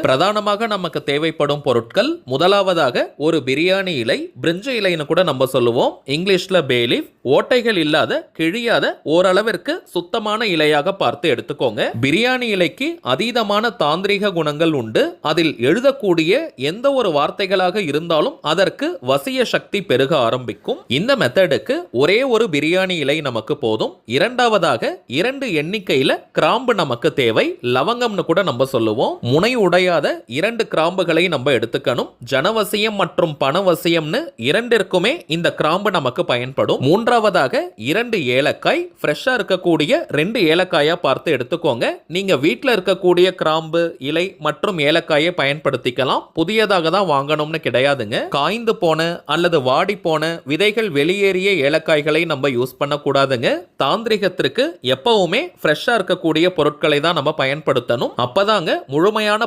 பிரதானமாக நமக்கு தேவைப்படும் பொருட்கள் முதலாவதாக ஒரு பிரியாணி இலை, பிரிஞ்சு இலைன்னு கூட நம்ம சொல்லுவோம், இங்கிலீஷ்ல பே லீஃப். ஓட்டைகள் இல்லாத கிழியாத ஓரளவிற்கு சுத்தமான இலையாக பார்த்து எடுத்துக்கோங்க. பிரியாணி இலைக்கு அதீதமான தாந்திரிக குணங்கள் உண்டு. அதில் எழுதக்கூடிய எந்த ஒரு வார்த்தைகளாக இருந்தாலும் அதற்கு வசிய சக்தி பெருக ஆரம்பிக்கும். இந்த மெத்தடுக்கு ஒரே ஒரு பிரியாணி இலை நமக்கு போதும். இரண்டாவதாக 2 எண்ணிக்கையில கிராம்பு நமக்கு தேவை. லவங்கம்னு கூட நம்ம சொல்லுவோம். முனை உடையாத 2 கிராம்புகளை நம்ம எடுத்துக்கணும். ஜனவசியம் மற்றும் பணவசியம்னு இரண்டிற்குமே இந்த கிராம்பு நமக்கு பயன்படும். மூன்றாவதாக 2 ஏலக்காய், ஃப்ரெஷ்ஷா இருக்கக்கூடிய 2 ஏலக்காயா பார்த்து எடுத்துக்கோங்க. நீங்க வீட்டில் இருக்கக்கூடிய கிராம்பு இலை மற்றும் ஏலக்காயை பயன்படுத்திக்கலாம். புதியதாக தான் வாங்கணும்னு கிடையாதுங்க. காய்ந்து போன அல்லது வாடி போன விதைகள் வெளியேறிய ஏலக்காய்களை நம்ம யூஸ் பண்ணக்கூடாதுங்க. தாந்திரிகத்திற்கு எப்பவுமே ஃப்ரெஷ்ஷா இருக்கக்கூடிய பொருட்களை தான் நம்ம பயன்படுத்தணும். அப்பதாங்க முழுமையான